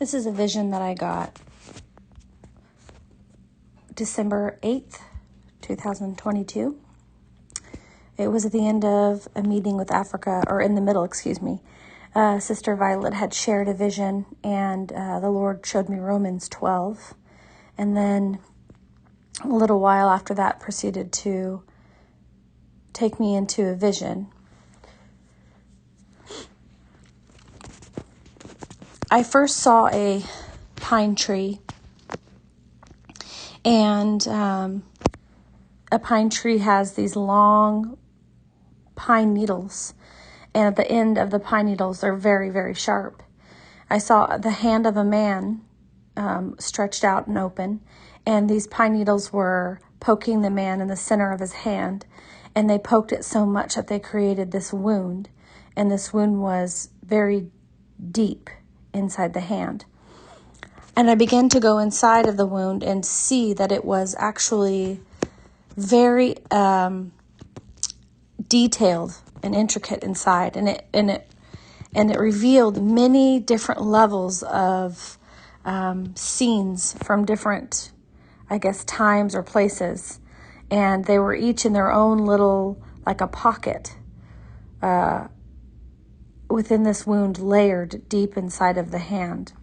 This is a vision that I got December 8th, 2022. It was at the end of a meeting with Africa, or in the middle, Sister Violet had shared a vision, and the Lord showed me Romans 12. And then a little while after that proceeded to take me into a vision. I first saw a pine tree, and a pine tree has these long pine needles, and at the end of the pine needles, they're very, very sharp. I saw the hand of a man stretched out and open, and these pine needles were poking the man in the center of his hand, and they poked it so much that they created this wound, and this wound was very deep inside the hand. And I began to go inside of the wound and see that it was actually very detailed and intricate inside, and it revealed many different levels of scenes from different, times or places, and they were each in their own little, like a pocket within this wound, layered deep inside of the hand.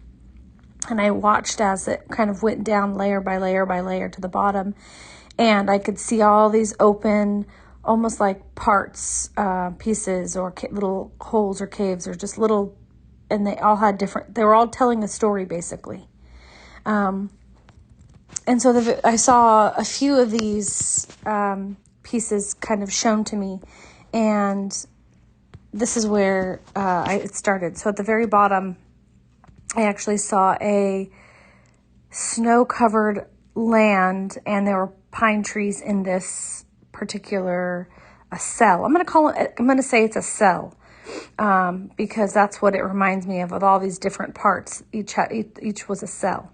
And I watched as it kind of went down layer by layer by layer to the bottom, and I could see all these open, almost like parts, pieces, or little holes or caves, or just little, and they all had they were all telling a story, basically. And so I saw a few of these pieces kind of shown to me, and this is where it started. So at the very bottom, I actually saw a snow-covered land, and there were pine trees in this particular cell. I'm going to say it's a cell, because that's what it reminds me of, with all these different parts. Each was a cell.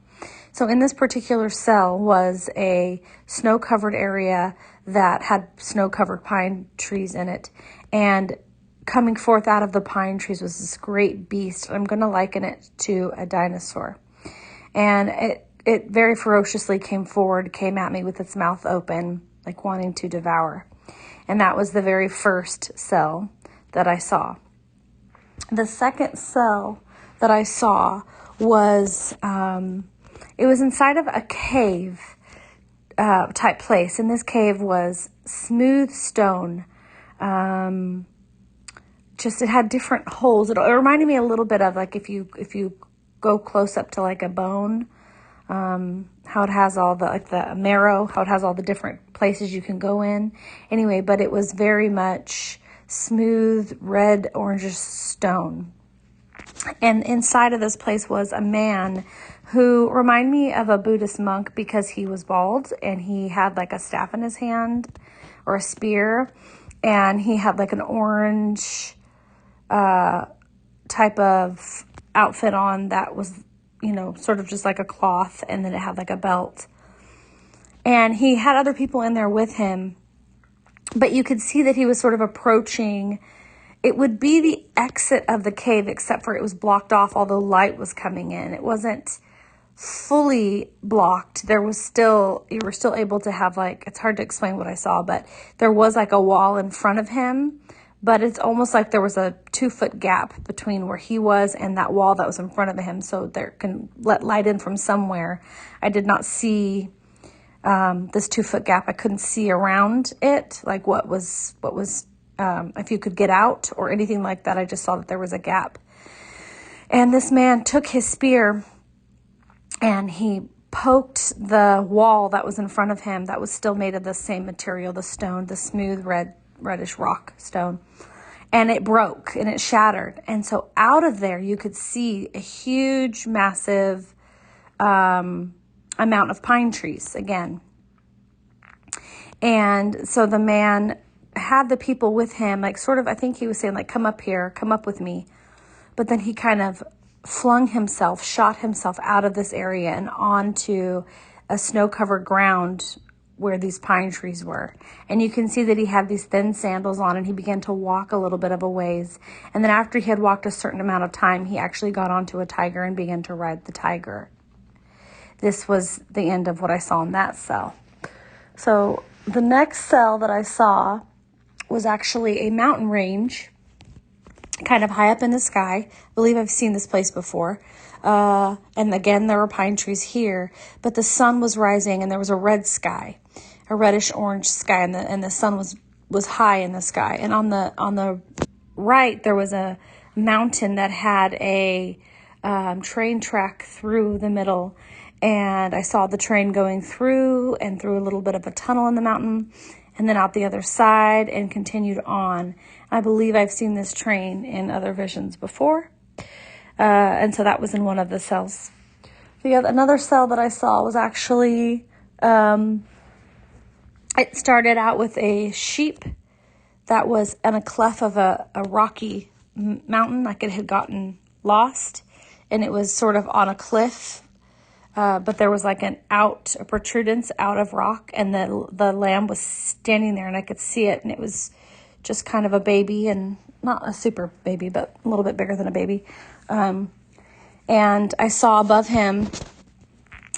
So in this particular cell was a snow-covered area that had snow-covered pine trees in it, and coming forth out of the pine trees was this great beast. I'm going to liken it to a dinosaur. And it very ferociously came at me with its mouth open, like wanting to devour. And that was the very first cell that I saw. The second cell that I saw was, it was inside of a cave type place. And this cave was smooth stone. It had different holes. It reminded me a little bit of, like, if you go close up to like a bone, how it has all the marrow, how it has all the different places you can go in. Anyway, but it was very much smooth, red, orangish stone. And inside of this place was a man who reminded me of a Buddhist monk, because he was bald and he had like a staff in his hand, or a spear, and he had like an orange type of outfit on that was, sort of just like a cloth, and then it had like a belt. And he had other people in there with him, but you could see that he was sort of approaching. It would be the exit of the cave, except for it was blocked off, although light was coming in. It wasn't fully blocked. You were still able to have, like, it's hard to explain what I saw, but there was like a wall in front of him, but it's almost like there was a 2-foot gap between where he was and that wall that was in front of him, so there can let light in from somewhere. I did not see this 2-foot gap. I couldn't see around it, like what was if you could get out or anything like that. I just saw that there was a gap. And this man took his spear and he poked the wall that was in front of him, that was still made of the same material, the stone, the smooth reddish rock stone. And it broke and it shattered. And so out of there, you could see a huge, massive amount of pine trees again. And so the man had the people with him, like, sort of, I think he was saying, like, come up here, come up with me. But then he kind of shot himself out of this area and onto a snow-covered ground where these pine trees were. And you can see that he had these thin sandals on, and he began to walk a little bit of a ways. And then after he had walked a certain amount of time, he actually got onto a tiger and began to ride the tiger. This was the end of what I saw in that cell. So the next cell that I saw was actually a mountain range, kind of high up in the sky. I believe I've seen this place before. And again, there were pine trees here, but the sun was rising and there was a red sky, a reddish orange sky, and the sun was high in the sky. And on the right, there was a mountain that had a train track through the middle. And I saw the train going through and through a little bit of a tunnel in the mountain, and then out the other side and continued on. I believe I've seen this train in other visions before. And so that was in one of the cells. Another cell that I saw was actually, it started out with a sheep that was in a cleft of a rocky mountain, like it had gotten lost, and it was sort of on a cliff. But there was like a protrudence out of rock, and the lamb was standing there, and I could see it, and it was just kind of a baby, and not a super baby, but a little bit bigger than a baby. And I saw above him,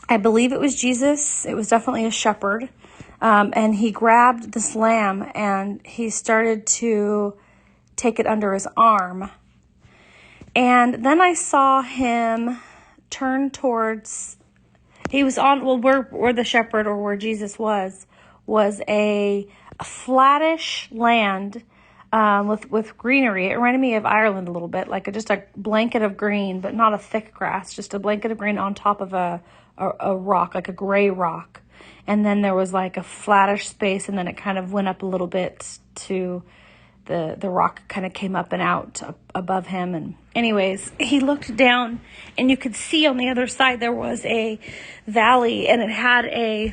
I believe it was Jesus. It was definitely a shepherd. And he grabbed this lamb and he started to take it under his arm. And then I saw him turn towards, he was on, well, where the shepherd, or where Jesus was a flattish land, with greenery. It reminded me of Ireland a little bit, like just a blanket of green, but not a thick grass, just a blanket of green on top of a rock, like a gray rock. And then there was like a flattish space, and then it kind of went up a little bit to the rock kind of came up and out above him. And anyways, he looked down, and you could see on the other side there was a valley, and it had a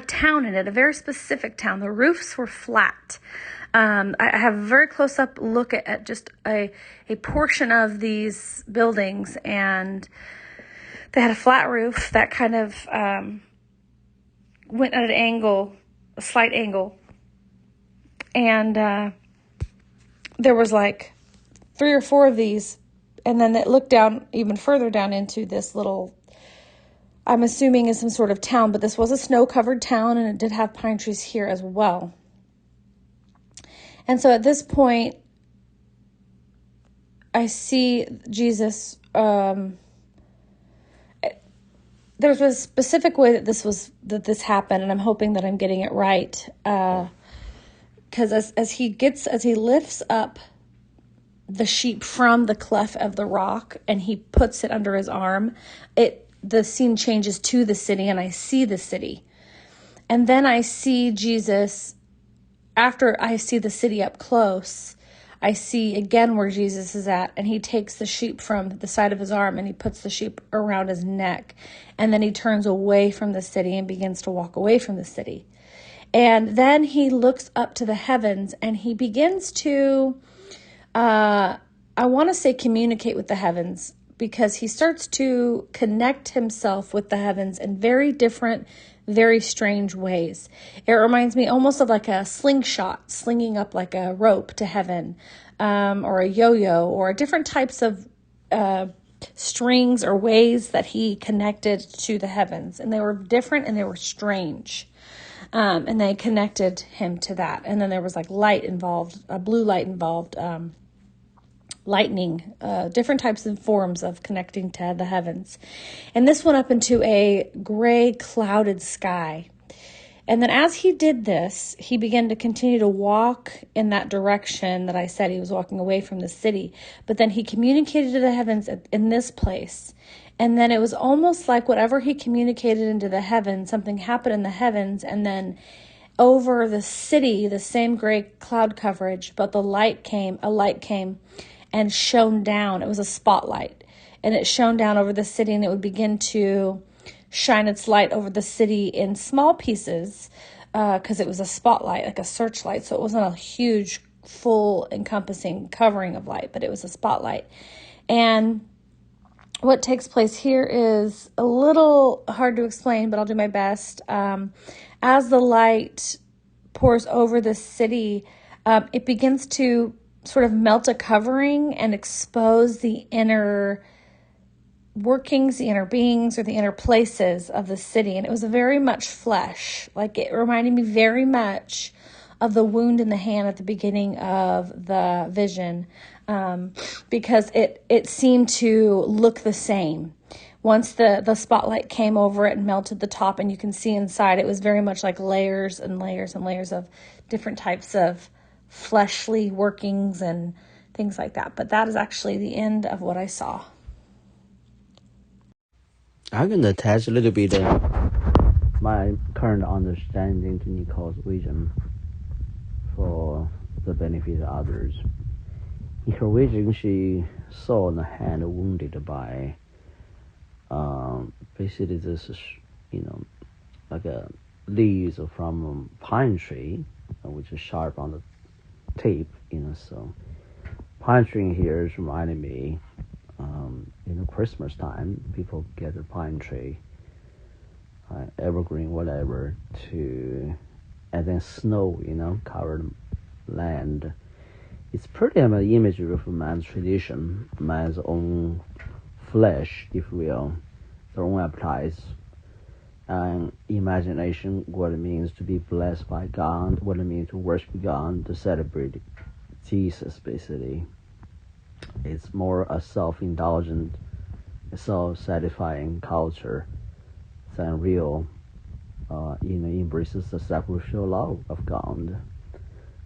town in it, a very specific town. The roofs were flat. I have a very close-up look at just a portion of these buildings, and they had a flat roof that kind of went at an angle, a slight angle, and there was like 3 or 4 of these, and then it looked down even further down into this little, I'm assuming is some sort of town, but this was a snow-covered town, and it did have pine trees here as well. And so at this point, I see Jesus. There's a specific way that this happened, and I'm hoping that I'm getting it right. Because as he lifts up the sheep from the cleft of the rock and he puts it under his arm, the scene changes to the city, and I see the city. And then I see Jesus, after I see the city up close, I see again where Jesus is at, and he takes the sheep from the side of his arm and he puts the sheep around his neck. And then he turns away from the city and begins to walk away from the city. And then he looks up to the heavens and he begins to, I want to say communicate with the heavens, because he starts to connect himself with the heavens in very different, very strange ways. It reminds me almost of like a slingshot, slinging up like a rope to heaven, or a yo-yo, or different types of strings or ways that he connected to the heavens. And they were different and they were strange. And they connected him to that. And then there was like light involved, blue light involved, lightning, different types and forms of connecting to the heavens. And this went up into a gray clouded sky. And then as he did this, he began to continue to walk in that direction that I said he was walking away from the city. But then he communicated to the heavens in this place. And then it was almost like whatever he communicated into the heavens, something happened in the heavens, and then over the city, the same gray cloud coverage, but a light came and shone down. It was a spotlight, and it shone down over the city, and it would begin to shine its light over the city in small pieces, because it was a spotlight, like a searchlight. So it wasn't a huge, full, encompassing covering of light, but it was a spotlight. And what takes place here is a little hard to explain, but I'll do my best. As the light pours over the city, it begins to sort of melt a covering and expose the inner workings, the inner beings, or the inner places of the city. And it was very much flesh. Like, it reminded me very much of the wound in the hand at the beginning of the vision, because it seemed to look the same. Once the spotlight came over it and melted the top, and you can see inside, it was very much like layers and layers and layers of different types of fleshly workings and things like that. But that is actually the end of what I saw. I can attach a little bit my current understanding to Nicole's vision for the benefit of others. In her vision, she saw the hand wounded by basically this, like a leaves from a pine tree, which is sharp on the tip, so pine tree here is reminding me, Christmas time, people get a pine tree, evergreen, whatever, and then snow, covered land. It's pretty much an imagery of man's tradition, man's own flesh, if you will, their own appetites, and imagination, what it means to be blessed by God, what it means to worship God, to celebrate Jesus, basically. It's more a self-indulgent, self-satisfying culture than real, embraces the sacrificial love of God.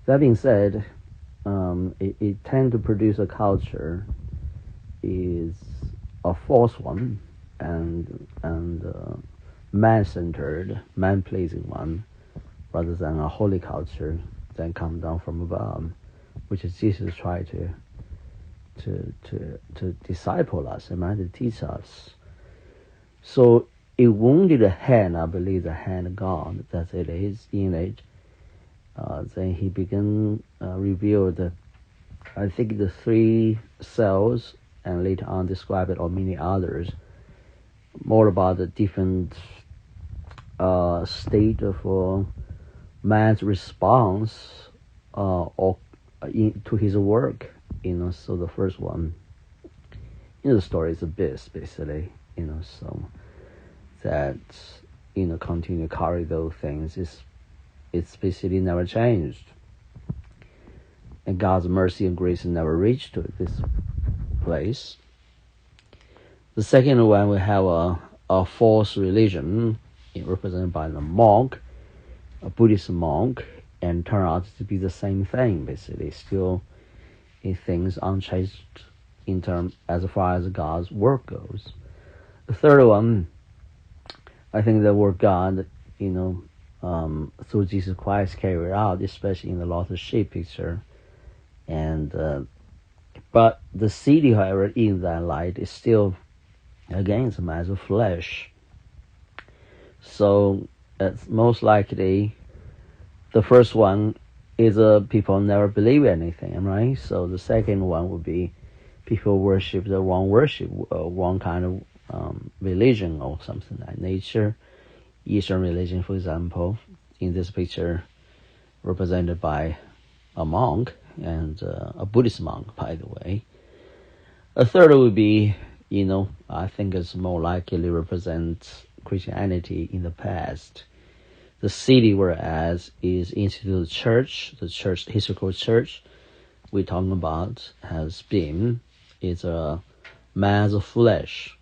That being said, it tends to produce a culture is a false one and man-centered, man-pleasing one, rather than a holy culture that comes down from above, which is Jesus tried to disciple us and to teach us. So it wounded the hand, I believe the hand of God, that it is in it. Then he began reveal I think the 3 cells, and later on describe it, or many others, more about the different state of man's response to his work. So the first one, the story is abyss, basically, so that, continue to carry those things, it's basically never changed. And God's mercy and grace never reached to this place. The second one, we have a false religion, represented by the monk, a Buddhist monk, and turn out to be the same thing, basically, still in things unchanged as far as God's work goes. The third one, I think the word God, through Jesus Christ carried out, especially in the lost sheep picture. And but the city, however, in that light is still, again, it's a mass of flesh. So it's most likely the first one is people never believe anything, right? So the second one would be people worship the wrong wrong kind of religion or something like nature. Eastern religion, for example, in this picture, represented by a monk, and a Buddhist monk, by the way. A third would be, I think it's more likely represent Christianity in the past. The city, whereas, is instituted church, the church, historical church we're talking about, is a mass of flesh,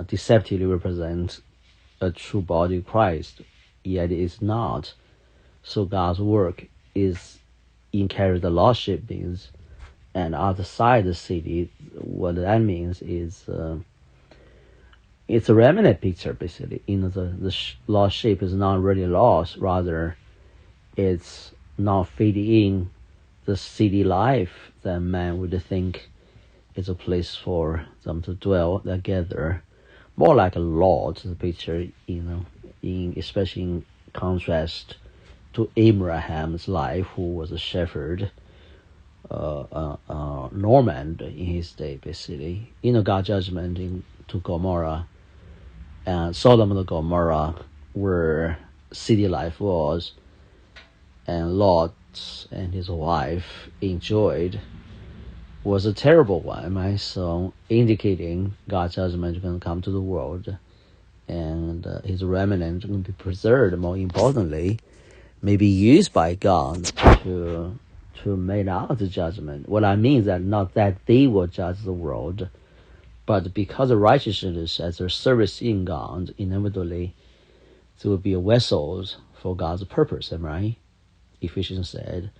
deceptively represents a true body of Christ, yet it is not. So God's work is in carry the lost sheep means, and outside the city, what that means is it's a remnant picture, basically. The lost sheep is not really lost, rather it's not fitting in the city life that man would think is a place for them to dwell together. More like a Lot, the picture, especially in contrast to Abraham's life, who was a shepherd, Norman in his day, basically. God's judgment to Gomorrah and Sodom and Gomorrah, where city life was, and Lot and his wife enjoyed, was a terrible one, right? So indicating God's judgment is going to come to the world, and his remnant is going to be preserved. More importantly, maybe used by God to make out the judgment. What I mean is that not that they will judge the world, but because of righteousness as their service in God, inevitably there will be vessels for God's purpose, right? Ephesians said,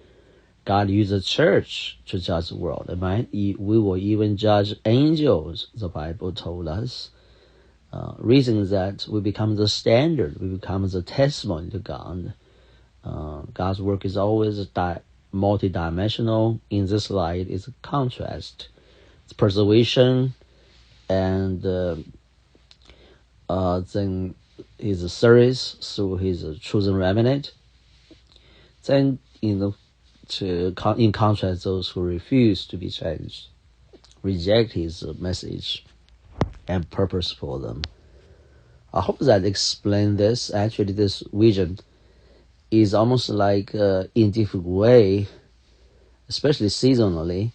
God used the church to judge the world, right? We will even judge angels, the Bible told us. Reason is that we become the standard, we become the testimony to God. God's work is always multidimensional. In this light, it's a contrast. It's preservation, and then his service through his chosen remnant. Then, in contrast, those who refuse to be changed, reject his message and purpose for them. I hope that explains this. Actually, this vision is almost like in different way, especially seasonally.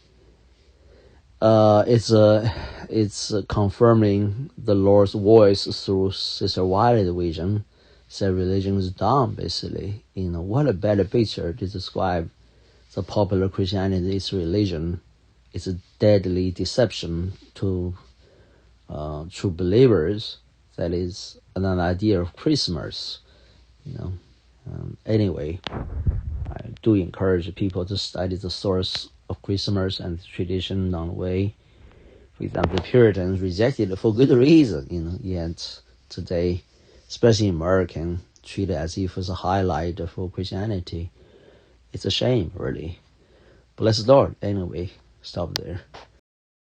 It's confirming the Lord's voice through Sister Wiley's vision. Said religion is done, basically. What a better picture to describe the popular Christianity is religion. It's a deadly deception to true believers. That is an idea of Christmas. Anyway, I do encourage people to study the source of Christmas and the tradition along the way. For example, the Puritans rejected it for good reason, yet today, especially American, treat it as if it's a highlight for Christianity. It's a shame, really. Bless the Lord. Anyway, stop there.